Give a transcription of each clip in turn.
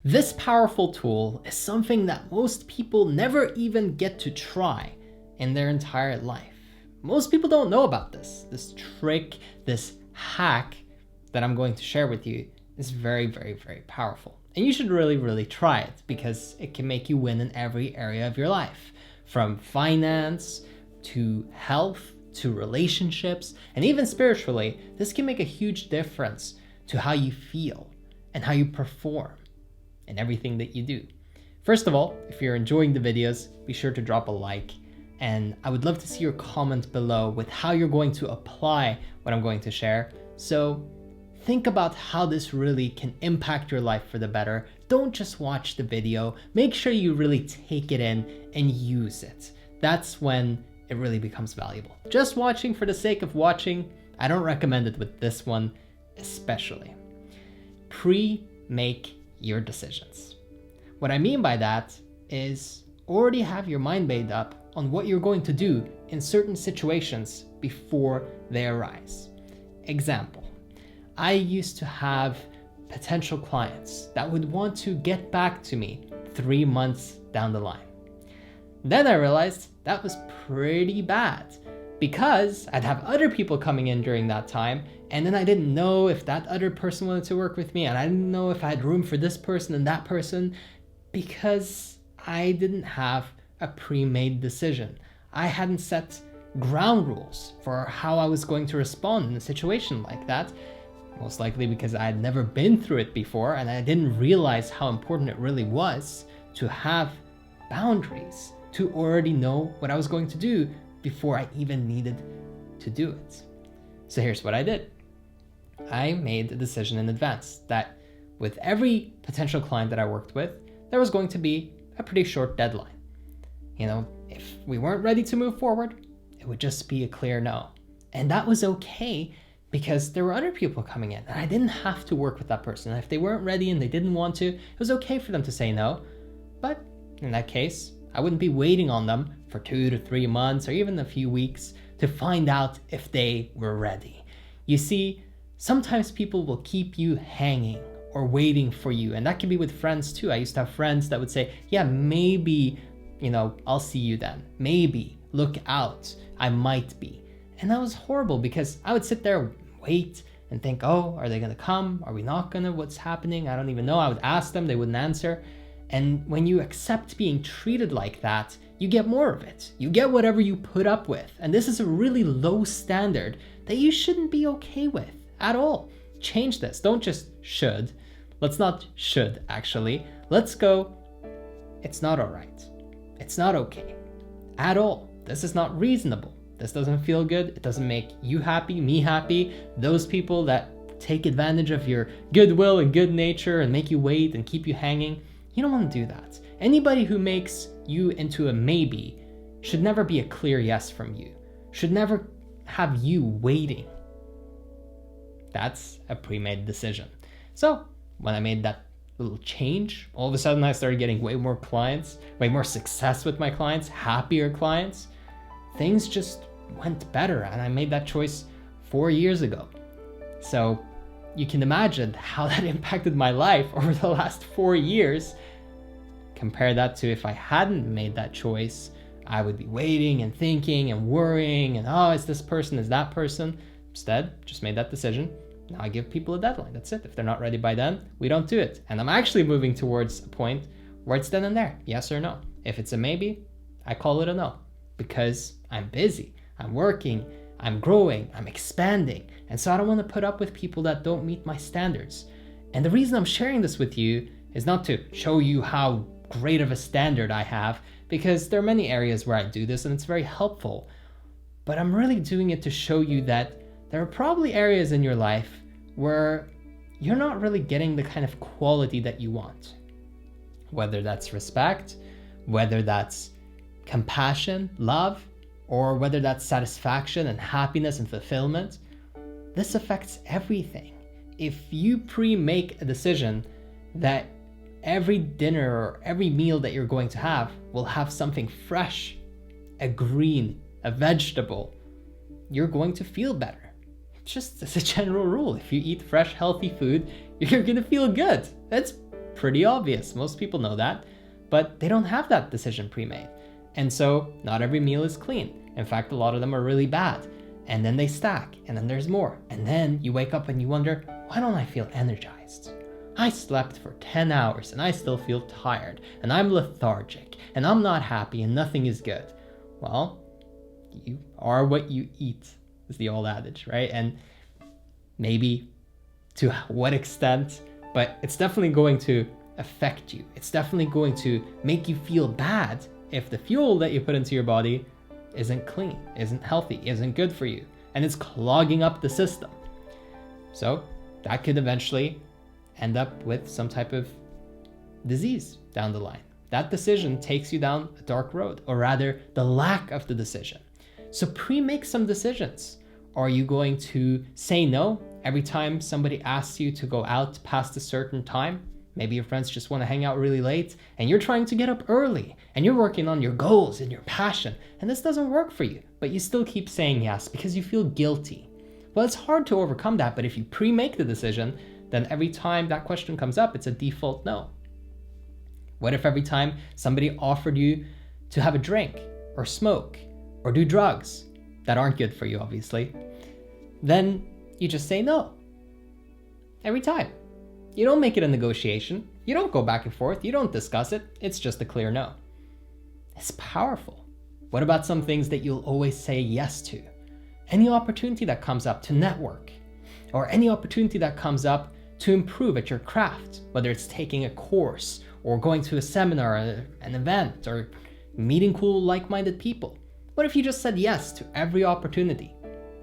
This powerful tool is something that most people never even get to try in their entire life. Most people don't know about this trick, this hack that I'm going to share with you is very, very, very powerful. And you should really, really try it because it can make you win in every area of your life, from finance to health to relationships, and even spiritually. This can make a huge difference to how you feel and how you perform in everything that you do. First of all, if you're enjoying the videos, be sure to drop a like, and I would love to see your comment below with how you're going to apply what I'm going to share. So think about how this really can impact your life for the better. Don't just watch the video. Make sure you really take it in and use it. That's when it really becomes valuable. Just watching for the sake of watching, I don't recommend it with this one especially. Pre-make your decisions. What I mean by that is already have your mind made up on what you're going to do in certain situations before they arise. Example, I used to have potential clients that would want to get back to me 3 months down the line. Then I realized that was pretty bad because I'd have other people coming in during that time, and then I didn't know if that other person wanted to work with me, and I didn't know if I had room for this person and that person because I didn't have a pre-made decision. I hadn't set ground rules for how I was going to respond in a situation like that, most likely because I had never been through it before and I didn't realize how important it really was to have boundaries, to already know what I was going to do before I even needed to do it. So here's what I did. I made the decision in advance that with every potential client that I worked with, there was going to be a pretty short deadline. If we weren't ready to move forward, it would just be a clear no. And that was okay because there were other people coming in and I didn't have to work with that person. And if they weren't ready and they didn't want to, it was okay for them to say no. But in that case, I wouldn't be waiting on them for 2 to 3 months or even a few weeks to find out if they were ready. You see, sometimes people will keep you hanging or waiting for you. And that can be with friends too. I used to have friends that would say, yeah, maybe, I'll see you then. Maybe, look out, I might be. And that was horrible because I would sit there, wait and think, oh, are they gonna come? Are we not gonna? What's happening? I don't even know. I would ask them, they wouldn't answer. And when you accept being treated like that, you get more of it. You get whatever you put up with. And this is a really low standard that you shouldn't be okay with at all. Change this. Don't just should. Let's not should, actually. Let's go, it's not all right. It's not okay at all. This is not reasonable. This doesn't feel good. It doesn't make you happy, me happy. Those people that take advantage of your goodwill and good nature and make you wait and keep you hanging, you don't want to do that. Anybody who makes you into a maybe should never be a clear yes from you, should never have you waiting. That's a pre-made decision. So when I made that little change, all of a sudden I started getting way more clients, way more success with my clients, happier clients. Things just went better, and I made that choice 4 years ago. So you can imagine how that impacted my life over the last 4 years. Compare that to if I hadn't made that choice, I would be waiting and thinking and worrying and, oh, is this person, is that person? Instead, just made that decision. Now I give people a deadline. That's it. If they're not ready by then, we don't do it. And I'm actually moving towards a point where it's then and there, yes or no. If it's a maybe, I call it a no because I'm busy, I'm working, I'm growing, I'm expanding. And so I don't want to put up with people that don't meet my standards. And the reason I'm sharing this with you is not to show you how great of a standard I have, because there are many areas where I do this and it's very helpful. But I'm really doing it to show you that there are probably areas in your life where you're not really getting the kind of quality that you want. Whether that's respect, whether that's compassion, love, or whether that's satisfaction and happiness and fulfillment. This affects everything. If you pre-make a decision that every dinner or every meal that you're going to have will have something fresh, a green, a vegetable, you're going to feel better. Just as a general rule, if you eat fresh, healthy food, you're gonna feel good. That's pretty obvious. Most people know that, but they don't have that decision pre-made. And so not every meal is clean. In fact, a lot of them are really bad. And then they stack, and then there's more. And then you wake up and you wonder, why don't I feel energized? I slept for 10 hours and I still feel tired, and I'm lethargic, and I'm not happy, and nothing is good. Well, you are what you eat, is the old adage, right? And maybe to what extent, but it's definitely going to affect you. It's definitely going to make you feel bad if the fuel that you put into your body isn't clean, isn't healthy, isn't good for you, and it's clogging up the system. So that could eventually end up with some type of disease down the line. That decision takes you down a dark road, or rather the lack of the decision. So pre-make some decisions. Are you going to say no every time somebody asks you to go out past a certain time? Maybe your friends just want to hang out really late and you're trying to get up early and you're working on your goals and your passion, and this doesn't work for you, but you still keep saying yes because you feel guilty. Well, it's hard to overcome that, but if you pre-make the decision, then every time that question comes up, it's a default no. What if every time somebody offered you to have a drink or smoke or do drugs that aren't good for you, obviously, then you just say no every time? You don't make it a negotiation. You don't go back and forth. You don't discuss it. It's just a clear no. It's powerful. What about some things that you'll always say yes to? Any opportunity that comes up to network, or any opportunity that comes up to improve at your craft, whether it's taking a course or going to a seminar, an event, or meeting cool like-minded people. What if you just said yes to every opportunity?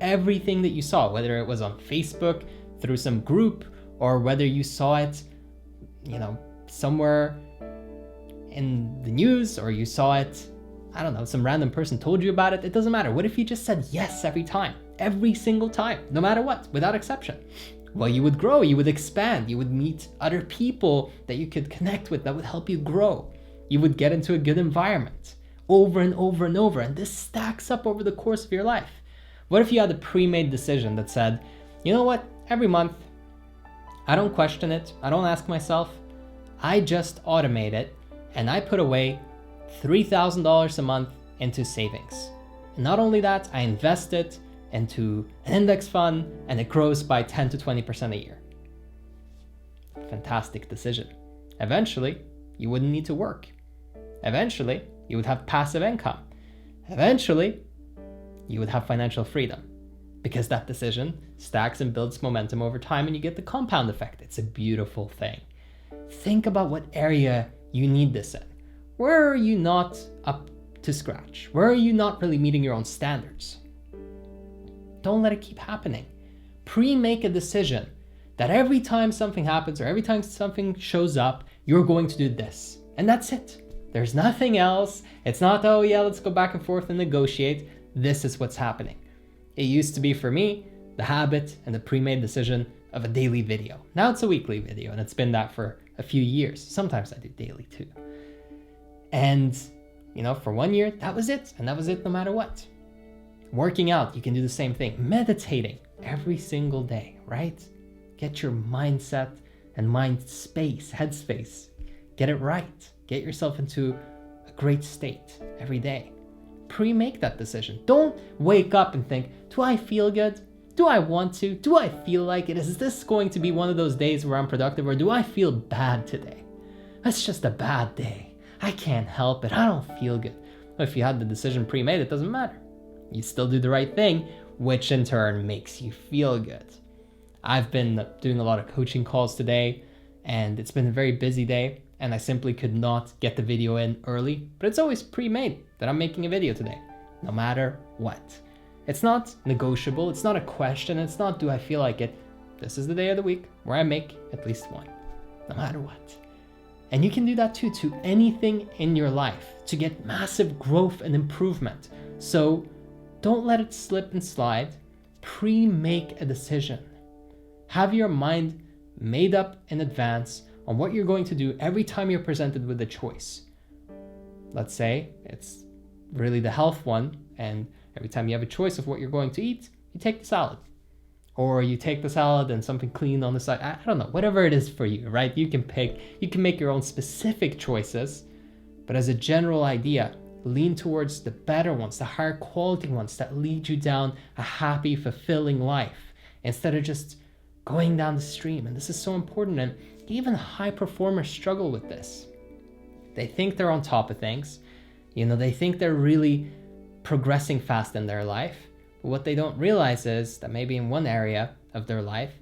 Everything that you saw, whether it was on Facebook, through some group, or whether you saw it, somewhere in the news, or you saw it, some random person told you about it. It doesn't matter. What if you just said yes every time, every single time, no matter what, without exception? Well, you would grow, you would expand, you would meet other people that you could connect with that would help you grow. You would get into a good environment over and over and over, and this stacks up over the course of your life. What if you had a pre-made decision that said, you know what, every month, I don't question it, I don't ask myself, I just automate it, and I put away $3,000 a month into savings. And not only that, I invest it into an index fund, and it grows by 10 to 20% a year. Fantastic decision. Eventually, you wouldn't need to work. Eventually, you would have passive income. Eventually, you would have financial freedom, because that decision stacks and builds momentum over time, and you get the compound effect. It's a beautiful thing. Think about what area you need this in. Where are you not up to scratch? Where are you not really meeting your own standards? Don't let it keep happening. Pre-make a decision that every time something happens or every time something shows up, you're going to do this. And that's it. There's nothing else. It's not, oh yeah, let's go back and forth and negotiate. This is what's happening. It used to be for me, the habit and the pre-made decision of a daily video. Now it's a weekly video, and it's been that for a few years. Sometimes I do daily too. And, for 1 year, that was it. And that was it no matter what. Working out, you can do the same thing. Meditating every single day, right? Get your mindset and mind space, headspace. Get it right. Get yourself into a great state every day. Pre-make that decision. Don't wake up and think, do I feel good? Do I want to? Do I feel like it? Is this going to be one of those days where I'm productive, or do I feel bad today? That's just a bad day. I can't help it. I don't feel good. Well, if you had the decision pre-made, it doesn't matter. You still do the right thing, which in turn makes you feel good. I've been doing a lot of coaching calls today, and it's been a very busy day, and I simply could not get the video in early, but it's always pre-made that I'm making a video today, no matter what. It's not negotiable, it's not a question, it's not do I feel like it. This is the day of the week where I make at least one, no matter what. And you can do that too to anything in your life to get massive growth and improvement. So don't let it slip and slide. Pre-make a decision. Have your mind made up in advance on what you're going to do every time you're presented with a choice. Let's say it's really the health one, and every time you have a choice of what you're going to eat, you take the salad. or you take the salad and something clean on the side. I don't know, whatever it is for you, right? You can make your own specific choices, but as a general idea, lean towards the better ones, the higher quality ones that lead you down a happy, fulfilling life instead of just going down the stream. And this is so important. And even high performers struggle with this. They think they're on top of things. They think they're really progressing fast in their life. But what they don't realize is that maybe in one area of their life,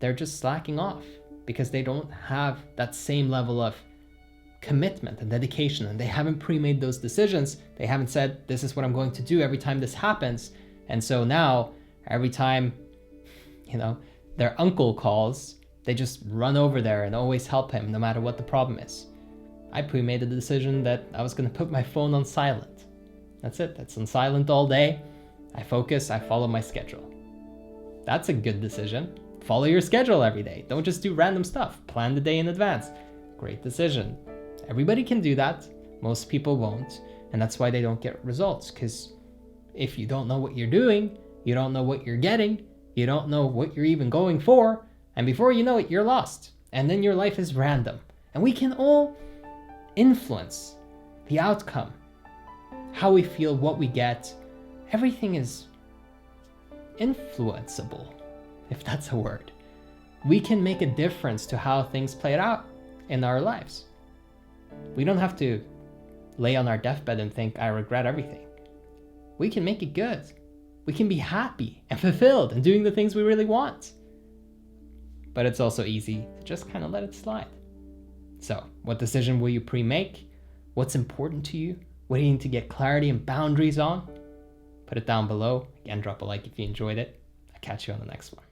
they're just slacking off because they don't have that same level of commitment and dedication, and they haven't pre-made those decisions. They haven't said, this is what I'm going to do every time this happens. And so now every time, their uncle calls, they just run over there and always help him no matter what the problem is. I pre-made the decision that I was going to put my phone on silent. That's it. That's on silent all day. I focus, I follow my schedule. That's a good decision. Follow your schedule every day. Don't just do random stuff. Plan the day in advance. Great decision. Everybody can do that. Most people won't. And that's why they don't get results. Because if you don't know what you're doing, you don't know what you're getting, you don't know what you're even going for, and before you know it, you're lost. And then your life is random. And we can all influence the outcome, how we feel, what we get. Everything is influenceable, if that's a word. We can make a difference to how things play out in our lives. We don't have to lay on our deathbed and think, I regret everything. We can make it good. We can be happy and fulfilled and doing the things we really want. But it's also easy to just kind of let it slide. So, what decision will you pre-make? What's important to you? What do you need to get clarity and boundaries on? Put it down below. Again, drop a like if you enjoyed it. I'll catch you on the next one.